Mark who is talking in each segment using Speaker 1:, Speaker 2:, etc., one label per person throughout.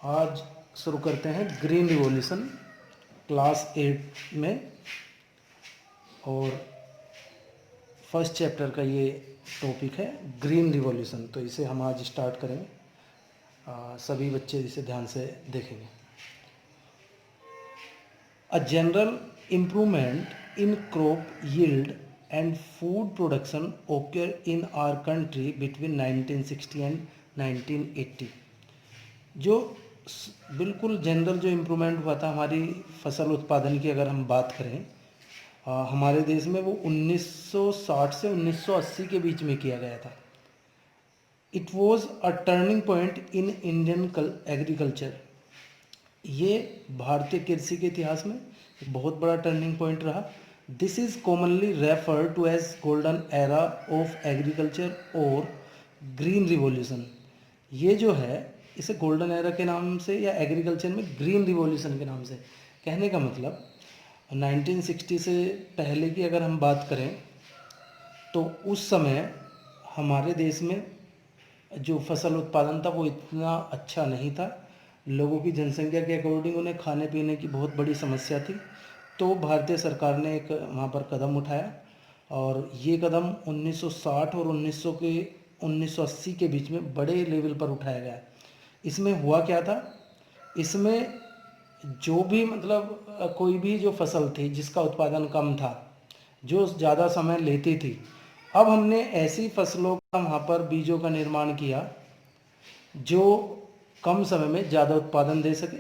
Speaker 1: आज शुरू करते हैं ग्रीन रिवॉल्यूशन क्लास 8 में। और फर्स्ट चैप्टर का ये टॉपिक है ग्रीन रिवॉल्यूशन। तो इसे हम आज स्टार्ट करेंगे। सभी बच्चे इसे ध्यान से देखेंगे। A general improvement in crop yield and food production occur in our country between 1960 and 1980। जो बिल्कुल जनरल जो इम्प्रूवमेंट हुआ था हमारी फसल उत्पादन की, अगर हम बात करें हमारे देश में, वो 1960 से 1980 के बीच में किया गया था। It was a turning point in Indian agriculture. ये भारतीय कृषि के इतिहास में एक बहुत बड़ा टर्निंग पॉइंट रहा। This is commonly refer to as golden era of agriculture और ग्रीन रिवॉल्यूशन। ये जो है इसे गोल्डन एरा के नाम से या एग्रीकल्चर में ग्रीन रिवॉल्यूशन के नाम से, कहने का मतलब 1960 से पहले की अगर हम बात करें तो उस समय हमारे देश में जो फसल उत्पादन था वो इतना अच्छा नहीं था। लोगों की जनसंख्या के अकॉर्डिंग उन्हें खाने पीने की बहुत बड़ी समस्या थी। तो भारतीय सरकार ने एक वहाँ पर कदम उठाया और ये कदम 1960 और 1980 के बीच में बड़े लेवल पर उठाया गया। इसमें हुआ क्या था, इसमें जो भी मतलब कोई भी जो फसल थी जिसका उत्पादन कम था, जो ज़्यादा समय लेती थी, अब हमने ऐसी फसलों का वहाँ पर बीजों का निर्माण किया जो कम समय में ज़्यादा उत्पादन दे सके,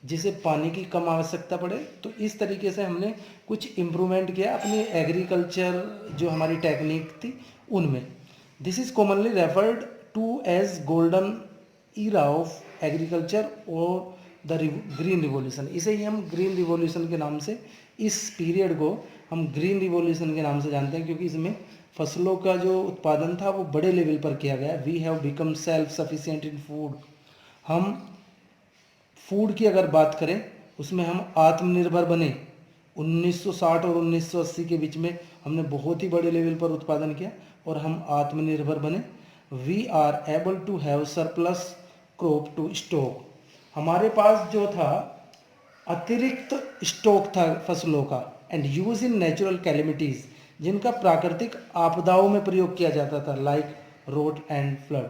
Speaker 1: जिसे पानी की कम आवश्यकता पड़े। तो इस तरीके से हमने कुछ इम्प्रूवमेंट किया अपनी एग्रीकल्चर जो हमारी टेक्निक थी उनमें। This is commonly referred to as golden era of agriculture और द ग्रीन रिवॉल्यूशन। इसे ही हम ग्रीन रिवॉल्यूशन के नाम से, इस पीरियड को हम ग्रीन रिवॉल्यूशन के नाम से जानते हैं, क्योंकि इसमें फसलों का जो उत्पादन था वो बड़े लेवल पर किया गया। We have become self sufficient in food. हम फूड की अगर बात करें उसमें हम आत्मनिर्भर बने। 1960 और 1980 के बीच में हमने बहुत ही बड़े लेवल पर उत्पादन किया और हम आत्मनिर्भर बने। We are able to have surplus crop to stock. हमारे पास जो था अतिरिक्त स्टॉक था फसलों का। And use in natural calamities, जिनका प्राकृतिक आपदाओं में प्रयोग किया जाता था, लाइक रोड एंड फ्लड।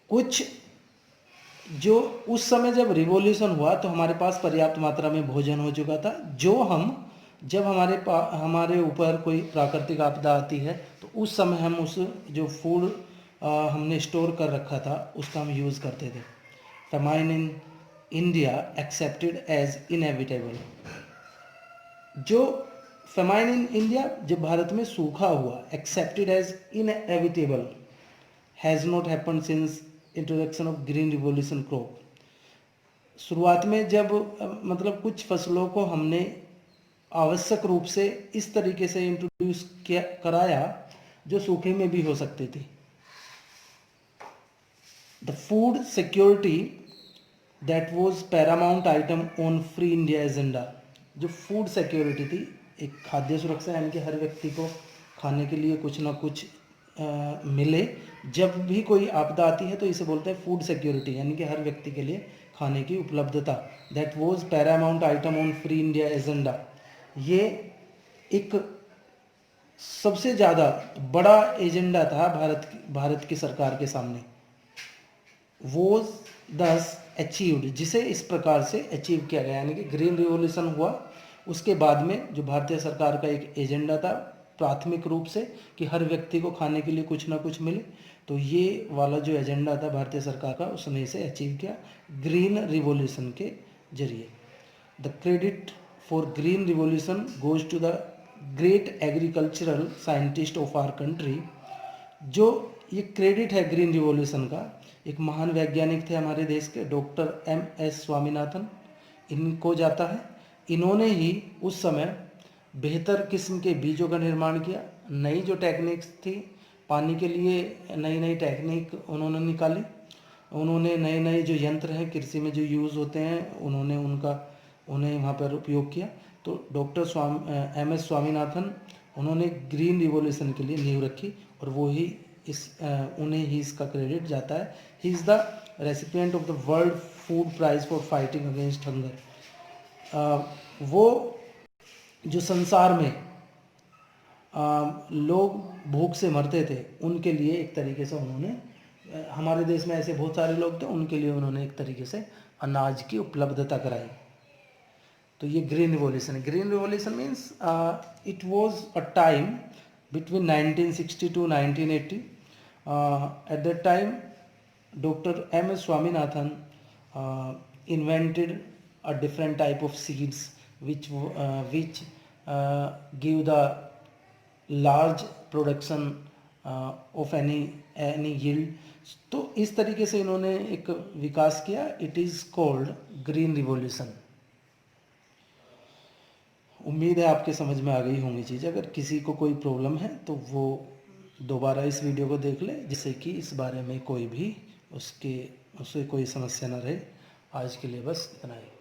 Speaker 1: कुछ जो उस समय जब रिवॉल्यूशन हुआ तो हमारे पास पर्याप्त मात्रा में भोजन हो चुका था, जो हम जब हमारे ऊपर कोई प्राकृतिक आपदा आती है तो उस समय हम उस जो फूड हमने स्टोर कर रखा था उसका हम यूज़ करते थे। Famine in India accepted as inevitable. जो फेमाइन इन इंडिया, जब भारत में सूखा हुआ, accepted as inevitable, has not happen since introduction of green revolution crop. शुरुआत में जब मतलब कुछ फसलों को हमने आवश्यक रूप से इस तरीके से इंट्रोड्यूस किया कराया जो सूखे में भी हो सकती थी। The food security that was Paramount item on free India agenda. जो फूड सिक्योरिटी थी, एक खाद्य सुरक्षा, यानी कि हर व्यक्ति को खाने के लिए कुछ ना कुछ मिले जब भी कोई आपदा आती है, तो इसे बोलते हैं फूड सिक्योरिटी, यानी कि हर व्यक्ति के लिए खाने की उपलब्धता। That was Paramount item on free India agenda. ये एक सबसे ज़्यादा बड़ा एजेंडा था भारत की सरकार के सामने। वॉज दस अचीव्ड, जिसे इस प्रकार से अचीव किया गया, यानी कि ग्रीन रिवॉल्यूशन हुआ उसके बाद में जो भारतीय सरकार का एक एजेंडा था प्राथमिक रूप से कि हर व्यक्ति को खाने के लिए कुछ ना कुछ मिले, तो ये वाला जो एजेंडा था भारतीय सरकार का, उसने इसे अचीव किया ग्रीन रिवॉल्यूशन के जरिए। The credit for green revolution goes to the great agricultural scientist of our country. जो ये क्रेडिट है ग्रीन रिवॉल्यूशन का, एक महान वैज्ञानिक थे हमारे देश के, डॉक्टर एम.एस. स्वामीनाथन, इनको जाता है। इन्होंने ही उस समय बेहतर किस्म के बीजों का निर्माण किया। नई जो टेक्निक्स थी पानी के लिए, नई नई टेक्निक उन्होंने निकाली। उन्होंने नए नए जो यंत्र हैं कृषि में जो यूज़ होते हैं, उन्हें वहाँ पर उपयोग किया। तो डॉक्टर एम.एस. स्वामीनाथन, उन्होंने ग्रीन रिवॉल्यूशन के लिए नींव रखी और वो ही उन्हें ही इसका क्रेडिट जाता है। He is the recipient of the world food prize for fighting against hunger. वो जो संसार में लोग भूख से मरते थे उनके लिए एक तरीके से उन्होंने, हमारे देश में ऐसे बहुत सारे लोग थे, उनके लिए उन्होंने एक तरीके से अनाज की उपलब्धता कराई। तो ये ग्रीन रिवॉल्यूशन है। Green revolution means it was a time between 1960 to 1980। At that time doctor M S Swaminathan invented a different type of seeds which give the large production of any yield। तो इस तरीके से इन्होंने एक विकास किया। It is called green revolution. उम्मीद है आपके समझ में आ गई होंगी चीज़। अगर किसी को कोई प्रॉब्लम है तो वो दोबारा इस वीडियो को देख ले, जिससे कि इस बारे में कोई भी उससे कोई समस्या ना रहे। आज के लिए बस इतना ही।